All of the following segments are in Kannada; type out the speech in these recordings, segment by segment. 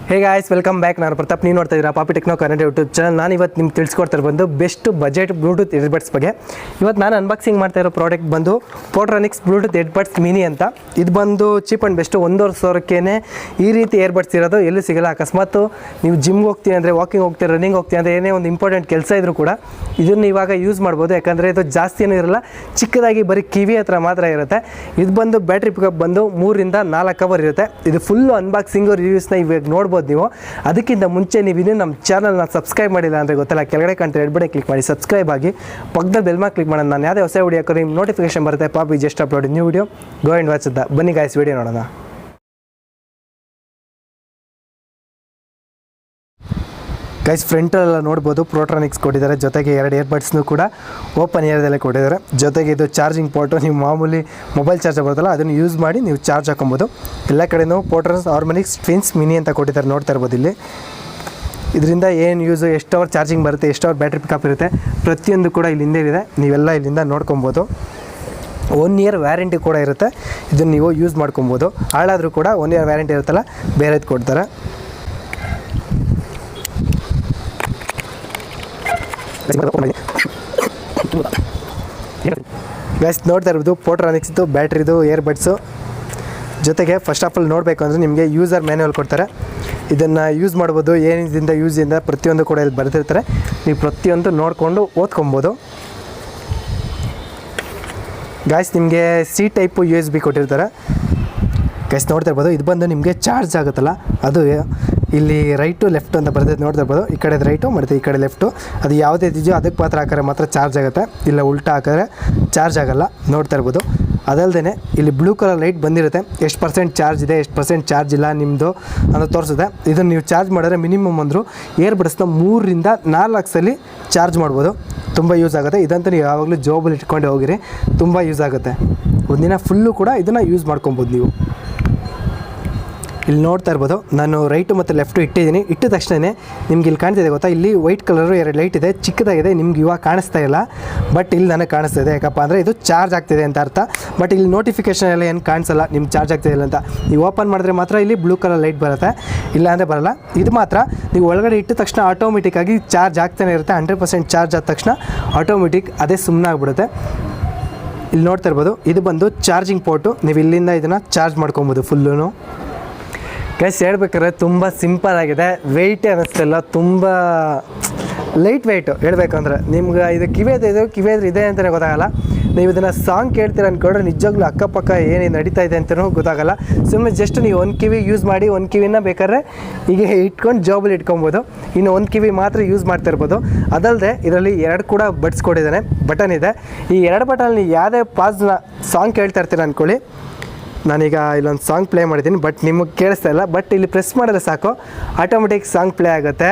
Hey guys, welcome back. ನಾನು ಪ್ರತಾಪ್. ನೀವು ನೋಡ್ತಾ ಇದ್ದೀರಾ ಪಾಪಿ ಟೆಕ್ನೋ ಕನ್ನಡ ಯೂಟ್ಯೂಬ್ ಚಾನಲ್. ನಾನು ಇವತ್ತು ನಿಮ್ಗೆ ತಿಳಿಸ್ಕೊಡ್ತಾರೆ ಬಂದು ಬೆಸ್ಟ್ ಬಜೆಟ್ ಬ್ಲೂಟೂತ್ ಇಯರ್ಬಡ್ಸ್ ಬಗ್ಗೆ. ಇವತ್ತು ನಾನು ಅನ್ಬಾಕ್ಸಿಂಗ್ ಮಾಡ್ತಾ ಇರೋ ಪ್ರಾಡಕ್ಟ್ ಬಂದು portronics ಬ್ಲೂಟೂತ್ ಇಯರ್ಬಡ್ಸ್ ಮಿನಿ ಅಂತ. ಇದು ಬಂದು ಚೀಪ್ ಆ್ಯಂಡ್ ಬೆಸ್ಟ್ 1,500ಕ್ಕೇ ಈ ರೀತಿ ಇಯರ್ಬಡ್ಸ್ ಇರೋದು ಎಲ್ಲೂ ಸಿಗಲ್ಲ. ಅಕಸ್ಮಾತ್ ನೀವು ಜಿಮ್ಗೆ ಹೋಗ್ತೀನಿ ಅಂದರೆ, ವಾಕಿಂಗ್ ಹೋಗ್ತೀರಿ, ರನ್ನಿಂಗ್ ಹೋಗ್ತೀನಿ ಅಂದರೆ, ಏನೇ ಒಂದು ಇಂಪಾರ್ಟೆಂಟ್ ಕೆಲಸ ಇದ್ರೂ ಕೂಡ ಇದನ್ನು ಇವಾಗ ಯೂಸ್ ಮಾಡ್ಬೋದು. ಯಾಕಂದರೆ ಇದು ಜಾಸ್ತಿಯೂ ಇರಲ್ಲ, ಚಿಕ್ಕದಾಗಿ ಬರೀ ಕಿವಿ ಹತ್ರ ಮಾತ್ರ ಇರುತ್ತೆ. ಇದು ಬಂದು ಬ್ಯಾಟ್ರಿ ಪಿಕಪ್ ಬಂದು 3ರಿಂದ 4 ಅವರ್ ಇರುತ್ತೆ. ಇದು ಫುಲ್ಲು ಅನ್ಬಾಕ್ಸಿಂಗು ರಿವ್ಯೂಸ್ನ ಇವಾಗ ನೋಡ್ಬೋದು ನೀವು. ಅದಕ್ಕಿಂತ ಮುಂಚೆ ನೀವು ಇನ್ನೂ ನಮ್ಮ ಚಾನಲ್ನ ಸಬ್ಸ್ಕ್ರೈಬ್ ಮಾಡಿಲ್ಲ ಅಂದರೆ ಗೊತ್ತಲ್ಲ, ಕೆಳಗಡೆ ಕಾಣ್ತಾರೆ ರೆಡ್ ಬಟನ್ ಕ್ಲಿಕ್ ಮಾಡಿ ಸಬ್ಸ್ಕ್ರೈಬ್ ಆಗಿ, ಪಕ್ಕದ ಬೆಲ್ ಮಾರ್ಕ್ ಕ್ಲಿಕ್ ಮಾಡೋಣ. ನಾನು ಯಾವುದೇ ಹೊಸ ವಿಡಿಯೋ ಹಾಕೋದು ನಿಮ್ಮ ನೋಟಿಫಿಕೇಶನ್ ಬರುತ್ತೆ. ಪಾಪಿ just upload new video, go and watch ಅಂತ. ಬನ್ನಿ ಗಾಯ್ಸ್, ವಿಡಿಯೋ ನೋಡೋಣ. ಗೈಸ್, ಫ್ರಂಟಲ್ಲೆಲ್ಲ ನೋಡ್ಬೋದು portronics ಕೊಟ್ಟಿದ್ದಾರೆ. ಜೊತೆಗೆ 2 ಇಯರ್ಬಡ್ಸ್ನೂ ಕೂಡ ಓಪನ್ ಏರಿಯಾದಲ್ಲೇ ಕೊಟ್ಟಿದ್ದಾರೆ. ಜೊತೆಗೆ ಇದು ಚಾರ್ಜಿಂಗ್ ಪೋರ್ಟು, ನೀವು ಮಾಮೂಲಿ ಮೊಬೈಲ್ ಚಾರ್ಜರ್ ಬರುತ್ತಲ್ಲ ಅದನ್ನು ಯೂಸ್ ಮಾಡಿ ನೀವು ಚಾರ್ಜ್ ಹಾಕೊಬೋದು. ಎಲ್ಲ ಕಡೆಯೂ harmonics ಟ್ವಿನ್ಸ್ ಮಿನಿ ಅಂತ ಕೊಟ್ಟಿದ್ದಾರೆ, ನೋಡ್ತಾ ಇರ್ಬೋದು ಇಲ್ಲಿ. ಇದರಿಂದ ಏನು ಯೂಸು, ಎಷ್ಟು ಅವರ್ ಚಾರ್ಜಿಂಗ್ ಬರುತ್ತೆ, ಎಷ್ಟು ಅವರ್ ಬ್ಯಾಟ್ರಿ ಪಿಕಪ್ ಇರುತ್ತೆ, ಪ್ರತಿಯೊಂದು ಕೂಡ ಇಲ್ಲಿ ಹಿಂದೆ ಇದೆ. ನೀವೆಲ್ಲ ಇಲ್ಲಿಂದ ನೋಡ್ಕೊಬೋದು. 1 ಇಯರ್ ವ್ಯಾರಂಟಿ ಕೂಡ ಇರುತ್ತೆ. ಇದನ್ನು ನೀವು ಯೂಸ್ ಮಾಡ್ಕೊಬೋದು. ಹಾಳಾದರೂ ಕೂಡ 1 ಇಯರ್ ವ್ಯಾರಂಟಿ ಇರುತ್ತಲ್ಲ, ಬೇರೆದು ಕೊಡ್ತಾರೆ. ಗೈಸ್, ನೋಡ್ತಾ ಇರ್ಬೋದು portronics ಇದು ಬ್ಯಾಟ್ರಿದು ಇಯರ್ಬಡ್ಸು. ಜೊತೆಗೆ ಫಸ್ಟ್ ಆಫ್ ಆಲ್ ನೋಡಬೇಕು ಅಂದರೆ ನಿಮಗೆ ಯೂಸರ್ ಮ್ಯಾನ್ಯುವಲ್ ಕೊಡ್ತಾರೆ. ಇದನ್ನು ಯೂಸ್ ಮಾಡ್ಬೋದು, ಏನಿದಿಂದ ಯೂಸಿಂದ ಪ್ರತಿಯೊಂದು ಕೂಡ ಇಲ್ಲಿ ಬರ್ತಿರ್ತಾರೆ. ನೀವು ಪ್ರತಿಯೊಂದು ನೋಡಿಕೊಂಡು ಓದ್ಕೊಬೋದು. ಗೈಸ್, ನಿಮಗೆ ಸಿ ಟೈಪು USB ಕೊಟ್ಟಿರ್ತಾರೆ. ಗೈಸ್, ನೋಡ್ತಾ ಇರ್ಬೋದು, ಇದು ಬಂದು ನಿಮಗೆ ಚಾರ್ಜ್ ಆಗುತ್ತಲ್ಲ, ಅದು ಇಲ್ಲಿ ರೈಟು ಲೆಫ್ಟು ಅಂತ ಬರ್ತೈತೆ, ನೋಡ್ತಾ ಇರ್ಬೋದು. ಈ ಕಡೆ ರೈಟು ಮತ್ತು ಈ ಕಡೆ ಲೆಫ್ಟು, ಅದು ಯಾವುದೇ ಇದೆಯೋ ಅದಕ್ಕೆ ಮಾತ್ರ ಹಾಕಿದ್ರೆ ಮಾತ್ರ ಚಾರ್ಜ್ ಆಗುತ್ತೆ, ಇಲ್ಲ ಉಲ್ಟಾ ಹಾಕಿದ್ರೆ ಚಾರ್ಜ್ ಆಗೋಲ್ಲ. ನೋಡ್ತಾ ಇರ್ಬೋದು. ಅದಲ್ಲದೆ ಇಲ್ಲಿ ಬ್ಲೂ ಕಲರ್ ಲೈಟ್ ಬಂದಿರುತ್ತೆ. ಎಷ್ಟು ಪರ್ಸೆಂಟ್ ಚಾರ್ಜ್ ಇದೆ, ಎಷ್ಟು ಪರ್ಸೆಂಟ್ ಚಾರ್ಜ್ ಇಲ್ಲ ನಿಮ್ಮದು ಅಂತ ತೋರಿಸುತ್ತೆ. ಇದನ್ನು ನೀವು ಚಾರ್ಜ್ ಮಾಡಿದ್ರೆ ಮಿನಿಮಮ್ ಅಂದರೂ ಇಯರ್ಬಡ್ಸ್ನ 3ರಿಂದ 4 ಸಲ ಚಾರ್ಜ್ ಮಾಡ್ಬೋದು. ತುಂಬ ಯೂಸ್ ಆಗುತ್ತೆ. ಇದಂತೂ ನೀವು ಯಾವಾಗಲೂ ಜಾಬಲ್ಲಿ ಇಟ್ಕೊಂಡೆ ಹೋಗಿರಿ, ತುಂಬ ಯೂಸ್ ಆಗುತ್ತೆ. ಒಂದಿನ ಫುಲ್ಲು ಕೂಡ ಇದನ್ನು ಯೂಸ್ ಮಾಡ್ಕೊಬೋದು ನೀವು. ಇಲ್ಲಿ ನೋಡ್ತಾ ಇರ್ಬೋದು, ನಾನು ರೈಟು ಮತ್ತು ಲೆಫ್ಟು ಇಟ್ಟಿದ್ದೀನಿ. ಇಟ್ಟ ತಕ್ಷಣ ನಿಮ್ಗೆ ಇಲ್ಲಿ ಕಾಣ್ತಿದೆ ಗೊತ್ತಾ, ಇಲ್ಲಿ ವೈಟ್ ಕಲರು 2 ಲೈಟ್ ಇದೆ, ಚಿಕ್ಕದಾಗಿದೆ. ನಿಮ್ಗೆ ಇವಾಗ ಕಾಣಿಸ್ತಾ ಇಲ್ಲ, ಬಟ್ ಇಲ್ಲಿ ನನಗೆ ಕಾಣಿಸ್ತಾ ಇದೆ. ಯಾಕಪ್ಪ ಅಂದರೆ ಇದು ಚಾರ್ಜ್ ಆಗ್ತಿದೆ ಅಂತ ಅರ್ಥ. ಬಟ್ ಇಲ್ಲಿ ನೋಟಿಫಿಕೇಷನ್ ಎಲ್ಲ ಏನು ಕಾಣಿಸಲ್ಲ ನಿಮ್ಮ ಚಾರ್ಜ್ ಆಗ್ತಿದೆ ಅಂತ. ನೀವು ಓಪನ್ ಮಾಡಿದ್ರೆ ಮಾತ್ರ ಇಲ್ಲಿ ಬ್ಲೂ ಕಲರ್ ಲೈಟ್ ಬರುತ್ತೆ, ಇಲ್ಲ ಅಂದರೆ ಬರೋಲ್ಲ. ಇದು ಮಾತ್ರ ನೀವು ಒಳಗಡೆ ಇಟ್ಟ ತಕ್ಷಣ ಆಟೋಮೆಟಿಕ್ಕಾಗಿ ಚಾರ್ಜ್ ಆಗ್ತಾನೆ ಇರುತ್ತೆ. 100% ಚಾರ್ಜ್ ಆದ ತಕ್ಷಣ ಆಟೋಮೆಟಿಕ್ ಅದೇ ಸುಮ್ಮನೆ ಆಗ್ಬಿಡುತ್ತೆ. ಇಲ್ಲಿ ನೋಡ್ತಾ ಇರ್ಬೋದು, ಇದು ಬಂದು ಚಾರ್ಜಿಂಗ್ ಪೋರ್ಟು. ನೀವು ಇಲ್ಲಿಂದ ಇದನ್ನು ಚಾರ್ಜ್ ಮಾಡ್ಕೊಬೋದು ಫುಲ್ಲು. ಗೈಸ್, ಹೇಳ್ಬೇಕಾದ್ರೆ ತುಂಬ ಸಿಂಪಲ್ ಆಗಿದೆ, ವೆಯ್ಟೇ ಅನ್ನಿಸ್ತಿಲ್ಲ, ತುಂಬ ಲೈಟ್ ವೆಯ್ಟು. ಹೇಳ್ಬೇಕಂದ್ರೆ ನಿಮ್ಗೆ ಇದು ಕಿವಿಯದು ಇದೆ ಅಂತಲೇ ಗೊತ್ತಾಗಲ್ಲ. ನೀವು ಇದನ್ನು ಸಾಂಗ್ ಕೇಳ್ತೀರ ಅಂದ್ಕೊಂಡ್ರೆ ನಿಜವಾಗ್ಲೂ ಅಕ್ಕಪಕ್ಕ ಏನೇನು ನಡೀತಾ ಇದೆ ಅಂತಲೂ ಗೊತ್ತಾಗಲ್ಲ. ಸುಮ್ಮನೆ ಜಸ್ಟ್ ನೀವು ಒಂದು ಕಿವಿ ಯೂಸ್ ಮಾಡಿ, ಒಂದು ಕಿವಿನ ಬೇಕಾದ್ರೆ ಈಗ ಇಟ್ಕೊಂಡು ಜಾಬಲ್ಲಿ ಇಟ್ಕೊಬೋದು. ಇನ್ನು ಒಂದು ಕಿವಿ ಮಾತ್ರ ಯೂಸ್ ಮಾಡ್ತಿರ್ಬೋದು. ಅದಲ್ಲದೆ ಇದರಲ್ಲಿ 2 ಕೂಡ ಬಡ್ಸ್ ಕೊಟ್ಟಿದ್ದಾನೆ, ಬಟನ್ ಇದೆ. ಈ 2 ಬಟನಲ್ಲಿ ನೀವು ಯಾವುದೇ ಪಾಸ್ನ ಸಾಂಗ್ ಕೇಳ್ತಾ ಇರ್ತೀರ ಅಂದ್ಕೊಳ್ಳಿ. ನಾನೀಗ ಇಲ್ಲೊಂದು ಸಾಂಗ್ ಪ್ಲೇ ಮಾಡಿದ್ದೀನಿ, ಬಟ್ ನಿಮಗೆ ಕೇಳಿಸ್ತಾ ಇಲ್ಲ. ಬಟ್ ಇಲ್ಲಿ ಪ್ರೆಸ್ ಮಾಡಿದ್ರೆ ಸಾಕು, ಆಟೋಮೆಟಿಕ್ ಸಾಂಗ್ ಪ್ಲೇ ಆಗುತ್ತೆ.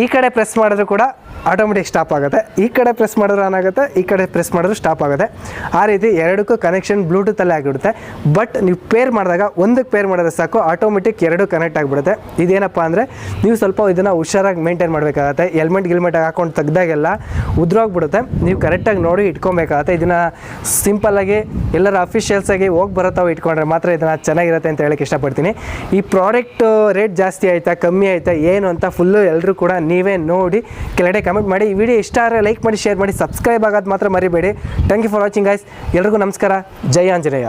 ಈ ಕಡೆ ಪ್ರೆಸ್ ಮಾಡಿದ್ರು ಕೂಡ ಆಟೋಮೆಟಿಕ್ ಸ್ಟಾಪ್ ಆಗುತ್ತೆ. ಈ ಕಡೆ ಪ್ರೆಸ್ ಮಾಡಿದ್ರು ಆನ್ ಆಗುತ್ತೆ, ಈ ಕಡೆ ಪ್ರೆಸ್ ಮಾಡಿದ್ರು ಸ್ಟಾಪ್ ಆಗುತ್ತೆ. ಆ ರೀತಿ 2ಕ್ಕೂ ಕನೆಕ್ಷನ್ ಬ್ಲೂಟೂತಲ್ಲೇ ಆಗಿಬಿಡುತ್ತೆ. ಬಟ್ ನೀವು ಪೇರ್ ಮಾಡಿದಾಗ, ಒಂದಕ್ಕೆ ಪೇರ್ ಮಾಡಿದ್ರೆ ಸಾಕು, ಆಟೋಮೆಟಿಕ್ 2 ಕನೆಕ್ಟ್ ಆಗಿಬಿಡುತ್ತೆ. ಇದೇನಪ್ಪ ಅಂದರೆ ನೀವು ಸ್ವಲ್ಪ ಇದನ್ನು ಹುಷಾರಾಗಿ ಮೇಂಟೈನ್ ಮಾಡಬೇಕಾಗತ್ತೆ. ಹೆಲ್ಮೆಟ್ ಹಾಕೊಂಡು ತೆಗ್ದಾಗೆಲ್ಲ ಉದ್ರೋಗ್ಬಿಡುತ್ತೆ. ನೀವು ಕರೆಕ್ಟಾಗಿ ನೋಡಿ ಇಟ್ಕೊಬೇಕಾಗತ್ತೆ. ಇದನ್ನು ಸಿಂಪಲ್ಲಾಗಿ ಎಲ್ಲರ ಅಫಿಷಿಯಲ್ಸಾಗಿ ಹೋಗಿ ಬರುತ್ತಾವೆ ಇಟ್ಕೊಂಡ್ರೆ ಮಾತ್ರ ಇದನ್ನು ಚೆನ್ನಾಗಿರುತ್ತೆ ಅಂತ ಹೇಳೋಕ್ಕೆ ಇಷ್ಟಪಡ್ತೀನಿ. ಈ ಪ್ರಾಡಕ್ಟ್ ರೇಟ್ ಜಾಸ್ತಿ ಆಯಿತಾ ಕಮ್ಮಿ ಆಯಿತಾ ಏನು ಅಂತ ಫುಲ್ಲು ಎಲ್ಲರೂ ಕೂಡ ನೀವೇ ನೋಡಿ ಕೆಳಗಡೆ ಕಮೆಂಟ್ ಮಾಡಿ. ಈ ವಿಡಿಯೋ ಇಷ್ಟ ಆದರೆ ಲೈಕ್ ಮಾಡಿ, ಶೇರ್ ಮಾಡಿ, ಸಬ್ಸ್ಕ್ರೈಬ್ ಆಗೋದು ಮಾತ್ರ ಮರಿಬೇಡಿ. Thank you for watching guys. ಎಲ್ರಿಗೂ ನಮಸ್ಕಾರ. ಜೈ ಆಂಜನೇಯ.